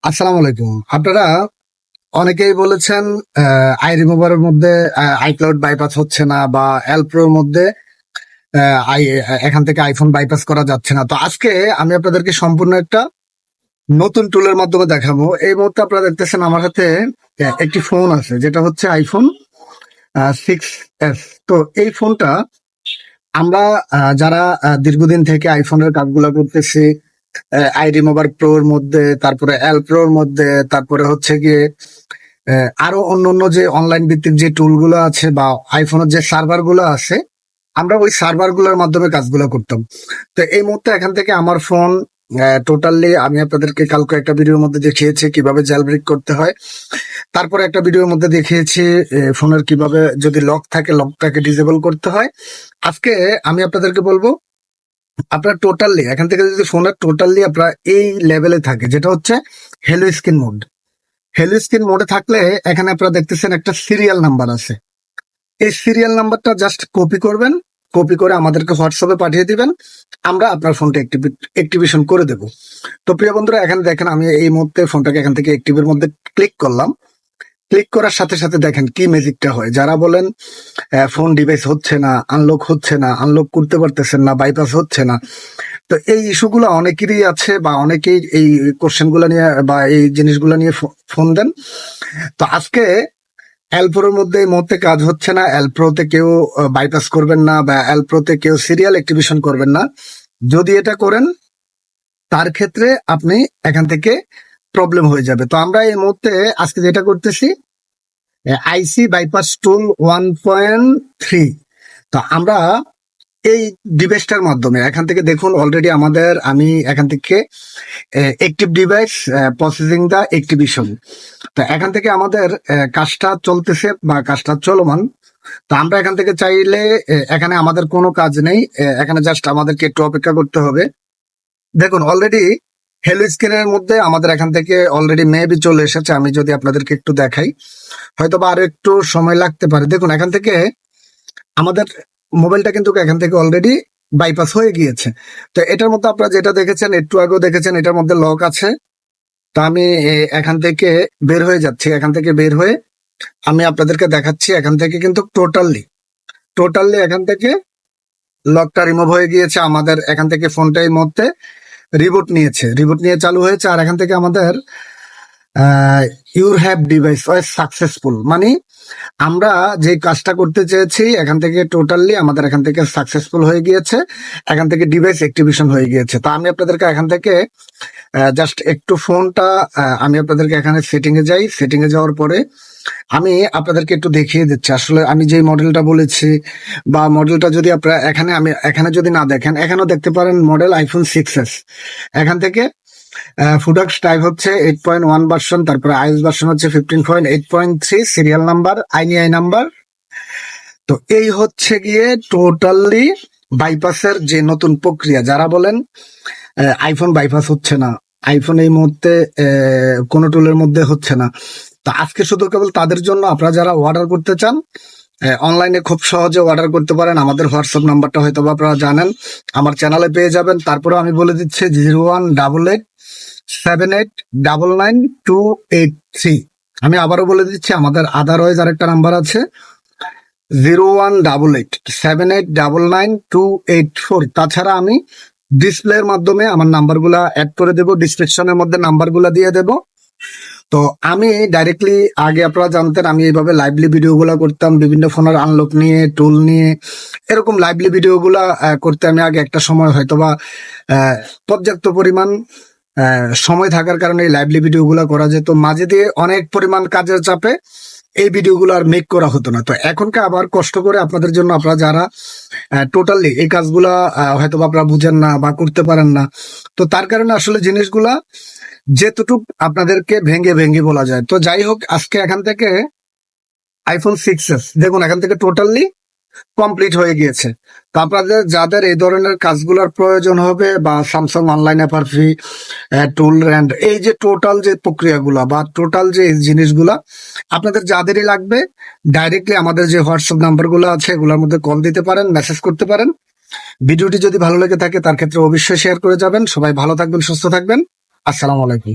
আসসালামু আলাইকুম। আপনারা অনেকেই বলেছেন আই রিমুভারের মধ্যে আইক্লাউড বাইপাস হচ্ছে না, বা এলপ্রোর মধ্যে এখান থেকে আইফোন বাইপাস করা যাচ্ছে না। তো আজকে আমি আপনাদেরকে সম্পূর্ণ একটা নতুন টুলের মাধ্যমে দেখাবো। এই মুহূর্তে আপনারা দেখতেছেন আমার হাতে একটি ফোন আছে, যেটা হচ্ছে আইফোন 6s। তো এই ফোনটা আমরা যারা দীর্ঘদিন থেকে আইফোনের কাজগুলো করতেছি, আই রিমুভার প্রোর মধ্যে, তারপরে এল প্রোর মধ্যে, তারপরে হচ্ছে গিয়ে আরো অন্যান্য যে অনলাইন ভিত্তিক যে টুল গুলো আছে বা আইফোনের যে সার্ভার গুলো আছে, আমরা ওই সার্ভার গুলোর মাধ্যমে কাজগুলো করতাম। তো এই মুহূর্তে এখান থেকে আমার ফোন টোটালি, আমি আপনাদেরকে কালকে একটা ভিডিওর মধ্যে দেখিয়েছি কিভাবে জ্যালব্রেক করতে হয়। তারপরে একটা ভিডিওর মধ্যে দেখিয়েছি ফোনের কিভাবে যদি লক থাকে লকটাকে ডিসেবল করতে হয়। আজকে আমি আপনাদেরকে বলবো আপনার টোটালি এখান থেকে যদি ফোনের টোটালি আপনার এই লেভেলে থাকে, যেটা হচ্ছে hello screen mode. Hello screen মোডে থাকলে এখানে আপনারা দেখতেছেন একটা সিরিয়াল নাম্বার আছে। এই সিরিয়াল নাম্বারটা জাস্ট কপি করবেন, কপি করে আমাদেরকে হোয়াটসঅ্যাপে পাঠিয়ে দিবেন, আমরা আপনার ফোনটা অ্যাক্টিভেশন করে দেব। তো প্রিয় বন্ধুরা, এখানে দেখেন আমি এই মুহূর্তে ফোনটাকে এখান থেকে অ্যাক্টিভের মধ্যে ক্লিক করলাম। ক্লিক করার সাথে সাথে দেখেন কি ম্যাজিকটা হয়। যারা বলেন ফোন ডিভাইস হচ্ছে না, আনলক হচ্ছে না, আনলক করতে পারতেছেন না, বাইপাস হচ্ছে না, তো এই ইস্যুগুলো অনেকেরই আছে, বা অনেকেই এই কোশ্চেন গুলো নিয়ে বা এই জিনিসগুলো নিয়ে ফোন দেন। তো আজকে এলপ্রোর মধ্যে এই মুহূর্তে কাজ হচ্ছে না, এলপ্রোতে কেউ বাইপাস করবেন না, বা এলপ্রোতে কেউ সিরিয়াল অ্যাক্টিভেশন করবেন না। যদি এটা করেন তার ক্ষেত্রে আপনি এখান থেকে প্রবলেম হয়ে যাবে। তো আমরা এই মুহূর্তে আজকে যেটা করতেছি, আইসি বাইপাস টুল 1.3। তো আমরা এই ডিভাইসটার মাধ্যমে এখান থেকে দেখুন অলরেডি আমি এখান থেকে অ্যাক্টিভ ডিভাইস প্রসেসিং দা অ্যাক্টিভেশন। তো এখান থেকে আমাদের কাজটা চলতেছে বা কাজটা চলমান। তো আমরা এখান থেকে চাইলে এখানে আমাদের কোনো কাজ নেই, এখানে জাস্ট আমাদেরকে একটু অপেক্ষা করতে হবে। দেখুন অলরেডি হেলো স্ক্রিনের মধ্যে আমাদের এখান থেকে অলরেডি মেবি চলে এসেছে। আমি যদি আপনাদেরকে একটু দেখাই, হয়তো বা আরো একটু সময় লাগতে পারে। দেখুন এখান থেকে আমাদের মোবাইলটা কিন্তু এখান থেকে অলরেডি বাইপাস হয়ে গিয়েছে। তো এটার মধ্যে আপনারা যেটা দেখেছেন, একটু আগেও দেখেছেন, এটার মধ্যে লক আছে। তো আমি এখান থেকে বের হয়ে যাচ্ছি। এখান থেকে বের হয়ে আমি আপনাদেরকে দেখাচ্ছি, এখান থেকে কিন্তু টোটালি টোটালি এখান থেকে লকটা রিমুভ হয়ে গিয়েছে। আমাদের এখান থেকে ফোনটা এই মুহূর্তে রিবুট নিয়েছে, রিবুট নিয়ে চালু হয়েছে। আর এখান থেকে আমাদের your have device was successful, মানে আমরা যে কাজটা করতে চেয়েছি এখান থেকে টোটালি আমাদের এখান থেকে সাকসেসফুল হয়ে গিয়েছে, এখান থেকে ডিভাইস অ্যাক্টিভেশন হয়ে গিয়েছে। তো আমি আপনাদেরকে এখান থেকে জাস্ট একটু ফোনটা আমি আপনাদেরকে এখানে সেটিং এ যাই। সেটিং এ যাওয়ার পরে আমি আপনাদেরকে একটু দেখিয়ে দিচ্ছি আসলে আমি যে মডেলটা বলেছি, বা মডেলটা যদি আপনারা এখানে যদি না দেখেন, এখানেও দেখতে পারেন মডেল আইফোন 6s। এখান থেকে ফুডাক্স টাইপ হচ্ছে 8.1 ভার্সন, তারপরে আইএস ভার্সন হচ্ছে 15.8.3, সিরিয়াল নাম্বার আইনিআই নাম্বার। তো এই হচ্ছে গিয়ে টোটালি বাইপাসের যে নতুন প্রক্রিয়া। যারা বলেন আইফোন বাইপাস হচ্ছে না, আইফোন এই মুহূর্তে কোনো টুলের মধ্যে হচ্ছে না, তো আজকে শুধু কেবল তাদের জন্য, আপনারা যারা অর্ডার করতে চান অনলাইনে খুব সহজে অর্ডার করতে পারেন। আমাদের হোয়াটসঅ্যাপ নাম্বারটা হয়তো আপনারা জানেন, আমার চ্যানেলে পেয়ে যাবেন। তারপরে আমি বলে দিচ্ছি 018878999283। আমি আবারও বলে দিচ্ছি, আমাদের আদারওয়াইজ আরেকটা নাম্বার আছে 018878999284। তাছাড়া আমি ডিসপ্লের মাধ্যমে আমার নাম্বারগুলা অ্যাড করে দেবো, ডিসক্রিপশনের মধ্যে নাম্বারগুলা দিয়ে দেবো। তো আমি ডাইরেক্টলি, আগে আপনারা জানতেন আমি এইভাবে লাইভলি ভিডিওগুলো করতাম, বিভিন্ন ফোনের আনলক নিয়ে, টুল নিয়ে, এরকম লাইভলি ভিডিওগুলা করতে আমি আগে একটা সময় হয়তোবা পর্যাপ্ত পরিমাণ সময় থাকার কারণে এই লাইভলি ভিডিওগুলো করা যেত। মাঝে দিয়ে অনেক পরিমাণ কাজের চাপে এই ভিডিওগুলো আর মেক করা হতো না। তো এখনকার আবার কষ্ট করে আপনাদের জন্য, আপনারা যারা টোটালি এই কাজগুলা হয়তো আপনারা বুঝেন না বা করতে পারেন না, তো তার কারণে আসলে জিনিসগুলা যেতটুক আপনাদেরকে ভেঙে ভেঙে বলা যায়। তো যাই হোক, আজকে এখান থেকে আইফোন 6s দেখুন এখান থেকে টোটালি কমপ্লিট হয়ে গিয়েছে। তো আপনাদের যাদের এই ধরনের কাজগুলোর প্রয়োজন হবে, বা স্যামসাং অনলাইন অ্যাপারফি টুল র্যান্ড, এই যে টোটাল যে প্রক্রিয়াগুলা বা টোটাল যে জিনিসগুলা আপনাদের যাদেরই লাগবে, ডাইরেক্টলি আমাদের যে হোয়াটসঅ্যাপ নাম্বারগুলো আছে এগুলোর মধ্যে কল দিতে পারেন, মেসেজ করতে পারেন। ভিডিওটি যদি ভালো লেগে থাকে তার ক্ষেত্রে অবশ্যই শেয়ার করে যাবেন। সবাই ভালো থাকবেন, সুস্থ থাকবেন। আসসালামু আলাইকুম।